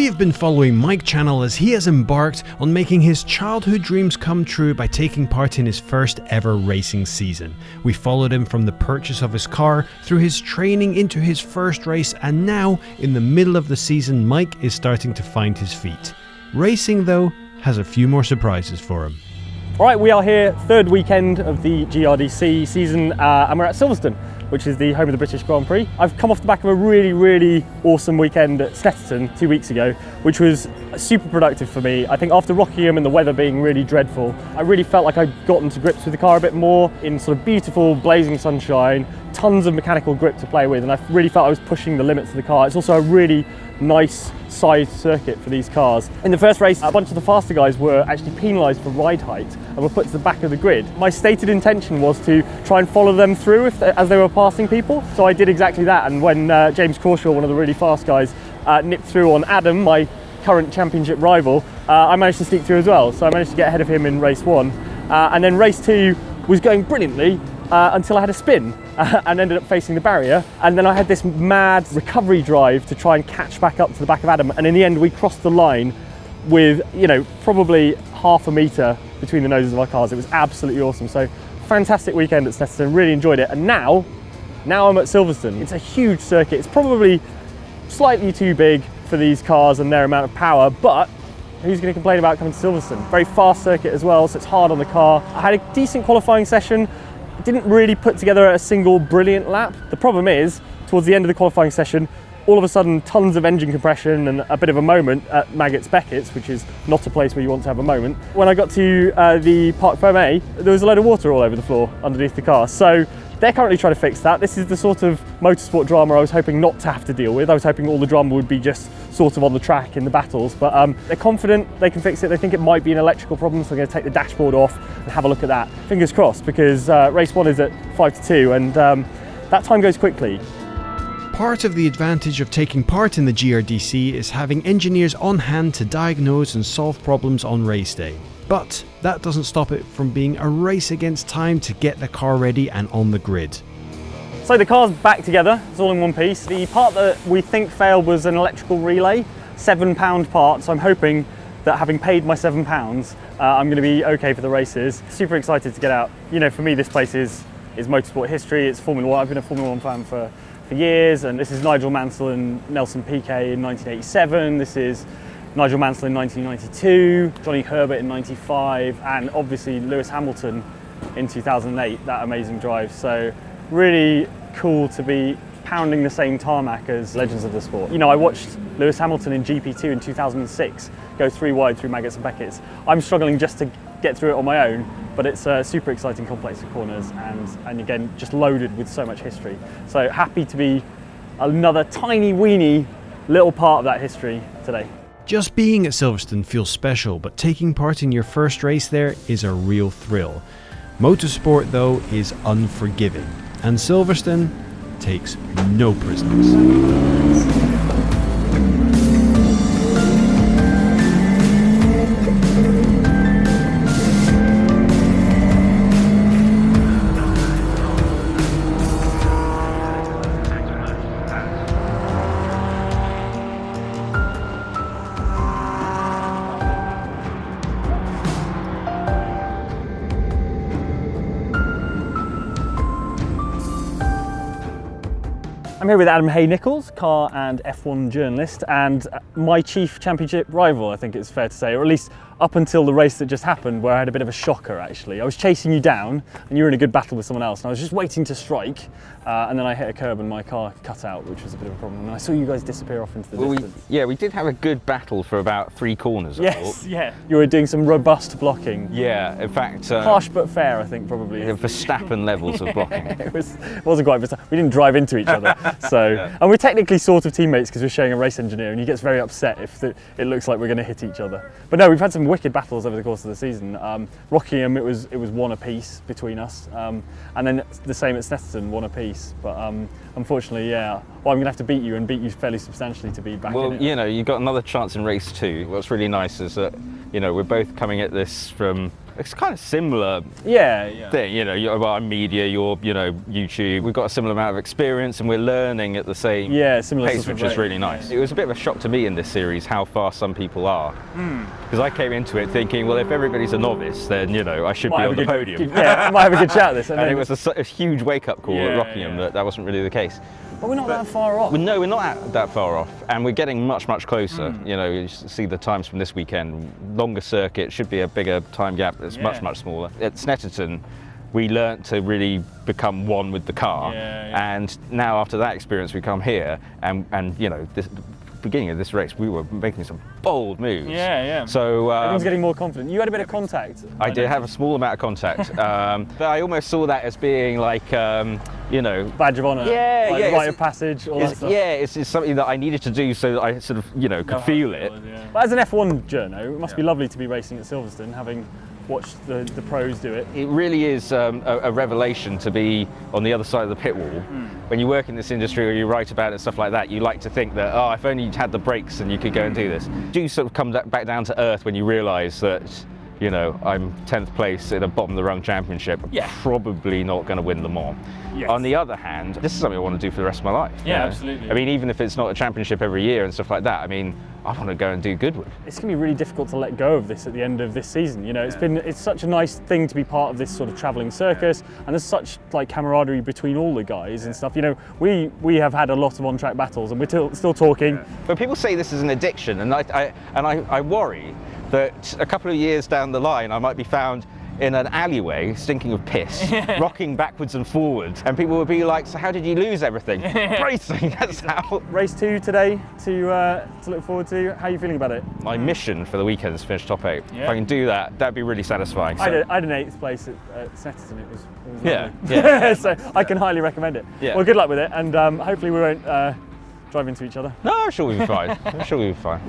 have been following Mike Channel as he has embarked on making his childhood dreams come true by taking part in his first ever racing season. We followed him from the purchase of his car through his training into his first race, and now in the middle of the season Mike is starting to find his feet. Racing though has a few more surprises for him. Alright, we are here, third weekend of the GRDC season, and we're at Silverstone, which is the home of the British Grand Prix. I've come off the back of a really awesome weekend at Snetterton 2 weeks ago, which was super productive for me. I think after Rockingham and the weather being really dreadful, I really felt like I'd gotten to grips with the car a bit more in sort of beautiful blazing sunshine, tons of mechanical grip to play with, and I really felt I was pushing the limits of the car. It's also a really nice sized circuit for these cars. In the first race, a bunch of the faster guys were actually penalised for ride height and were put to the back of the grid. My stated intention was to try and follow them through as they were passing people, so I did exactly that. And when James Crawshaw, one of the really fast guys, nipped through on Adam, my current championship rival, I managed to sneak through as well. So I managed to get ahead of him in race 1, and then race 2 was going brilliantly until I had a spin and ended up facing the barrier, and then I had this mad recovery drive to try and catch back up to the back of Adam, and in the end we crossed the line with, you know, probably half a metre between the noses of our cars. It was absolutely awesome. So fantastic weekend at Snetterton, really enjoyed it, and now I'm at Silverstone. It's a huge circuit. It's probably slightly too big for these cars and their amount of power, but who's going to complain about coming to Silverstone? Very fast circuit as well, so it's hard on the car. I had a decent qualifying session. Didn't really put together a single brilliant lap. The problem is, towards the end of the qualifying session, all of a sudden tons of engine compression and a bit of a moment at Maggots Beckett's, which is not a place where you want to have a moment. When I got to the Parc Fermé, there was a load of water all over the floor underneath the car. So they're currently trying to fix that. This is the sort of motorsport drama I was hoping not to have to deal with. I was hoping all the drama would be just sort of on the track in the battles, but they're confident they can fix it. They think it might be an electrical problem, so they're going to take the dashboard off and have a look at that. Fingers crossed, because race 1 is at 5:2, and that time goes quickly. Part of the advantage of taking part in the GRDC is having engineers on hand to diagnose and solve problems on race day. But that doesn't stop it from being a race against time to get the car ready and on the grid. So the car's back together, it's all in one piece. The part that we think failed was an electrical relay, £7 part, so I'm hoping that having paid my £7, I'm going to be okay for the races. Super excited to get out. You know, for me this place is motorsport history, it's Formula 1. I've been a Formula 1 fan for years, and this is Nigel Mansell and Nelson Piquet in 1987, this is Nigel Mansell in 1992, Johnny Herbert in 95, and obviously Lewis Hamilton in 2008, that amazing drive. So really cool to be pounding the same tarmac as legends of the sport. You know, I watched Lewis Hamilton in GP2 in 2006 go 3 wide through Maggots and Beckett's. I'm struggling just to get through it on my own, but it's a super exciting complex of corners, and again, just loaded with so much history. So happy to be another tiny weeny little part of that history today. Just being at Silverstone feels special, but taking part in your first race there is a real thrill. Motorsport though is unforgiving, and Silverstone takes no prisoners. I'm here with Adam Hay-Nichols, car and F1 journalist, and my chief championship rival, I think it's fair to say, or at least up until the race that just happened, where I had a bit of a shocker actually. I was chasing you down and you were in a good battle with someone else, and I was just waiting to strike, and then I hit a curb and my car cut out, which was a bit of a problem, and I saw you guys disappear off into the distance. We did have a good battle for about 3 corners. Yes, yeah. You were doing some robust blocking. Yeah, in fact... harsh but fair, I think, probably. Verstappen levels of blocking. It wasn't quite Verstappen. We didn't drive into each other, so... Yeah. And we're technically sort of teammates because we're sharing a race engineer, and he gets very upset if it looks like we're going to hit each other. But no, we've had some wicked battles over the course of the season. Rockingham, it was 1 apiece between us, and then the same at Snetterton, 1 apiece. But unfortunately, yeah, well, I'm going to have to beat you, and beat you fairly substantially to be back in it. Well, you know, you got another chance in race 2. What's really nice is that, you know, we're both coming at this from it's kind of similar Yeah. thing, you know. I'm media, you're, YouTube. We've got a similar amount of experience, and we're learning at the same similar pace, sort of which is rate. really nice. It was a bit of a shock to me in this series how fast some people are, because I came into it thinking, well, if everybody's a novice, then I should be on the podium. Yeah, might have a good chat at this. And it was a huge wake-up call at Rockingham that wasn't really the case. But we're not that far off. No, we're not that far off, and we're getting much closer. You see the times from this weekend. Longer circuit, should be a bigger time gap. It's much smaller. At Snetterton, we learnt to really become one with the car, and now after that experience, we come here, and this beginning of this race, we were making some bold moves. So everyone's getting more confident. You had a bit of contact. I did have a small amount of contact, but I almost saw that as being like, badge of honour. Rite of passage. All that stuff. Yeah, it's something that I needed to do so that I sort of, could feel it. But as an F1 journo, it must be lovely to be racing at Silverstone, having watched the pros do it. It really is a revelation to be on the other side of the pit wall. When you work in this industry or you write about it and stuff like that, you like to think that, if only you'd had the brakes and you could go and do this. You do sort of come back down to earth when you realise that, I'm 10th place in a bottom of the rung championship, probably not going to win Le Mans. Yes. On the other hand, this is something I want to do for the rest of my life. Absolutely. I mean, even if it's not a championship every year and stuff like that, I want to go and do Goodwood. It's going to be really difficult to let go of this at the end of this season. It's such a nice thing to be part of this sort of travelling circus, and there's such camaraderie between all the guys and stuff. We have had a lot of on-track battles, and we're still talking. But people say this is an addiction, and I worry that a couple of years down the line, I might be found in an alleyway, stinking of piss, rocking backwards and forwards, and people would be like, "So how did you lose everything?" Racing, that's how. Race 2 today to look forward to. How are you feeling about it? My mission for the weekend is to finish top 8. If I can do that, that'd be really satisfying. I had an 8th place at Snetterton. It was yeah. So I can highly recommend it. Yeah. Well, good luck with it, and hopefully we won't drive into each other. No, I'm sure we'll be fine. I'm sure we'll be fine.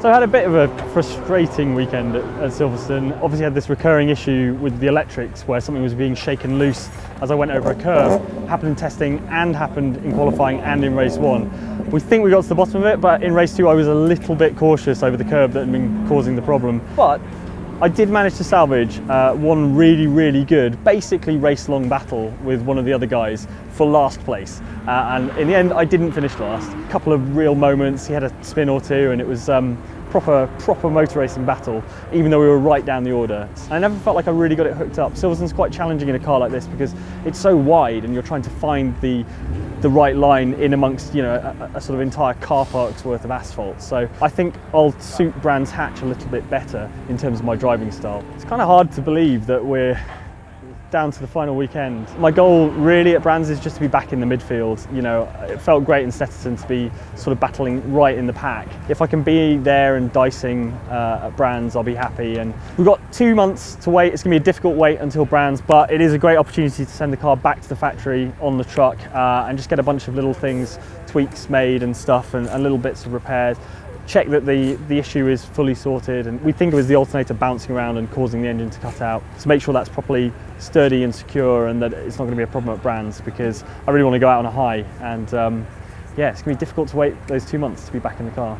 So I had a bit of a frustrating weekend at Silverstone. Obviously had this recurring issue with the electrics where something was being shaken loose as I went over a curve. Happened in testing and happened in qualifying and in race 1. We think we got to the bottom of it, but in race 2 I was a little bit cautious over the curb that had been causing the problem. But I did manage to salvage one really good, basically race-long battle with one of the other guys for last place. And in the end, I didn't finish last. A couple of real moments. He had a spin or two, and it was proper motor racing battle, even though we were right down the order. I never felt like I really got it hooked up. Silverstone's quite challenging in a car like this because it's so wide, and you're trying to find the right line in amongst a sort of entire car park's worth of asphalt. So I think I'll suit Brands Hatch a little bit better in terms of my driving style. It's kind of hard to believe that we're down to the final weekend. My goal really at Brands is just to be back in the midfield. It felt great in Snetterton to be sort of battling right in the pack. If I can be there and dicing at Brands, I'll be happy. And we've got 2 months to wait. It's going to be a difficult wait until Brands, but it is a great opportunity to send the car back to the factory on the truck and just get a bunch of little things, tweaks made and stuff, and little bits of repairs. Check that the issue is fully sorted, and we think it was the alternator bouncing around and causing the engine to cut out. So make sure that's properly sturdy and secure, and that it's not going to be a problem at Brands, because I really want to go out on a high. And it's going to be difficult to wait those 2 months to be back in the car.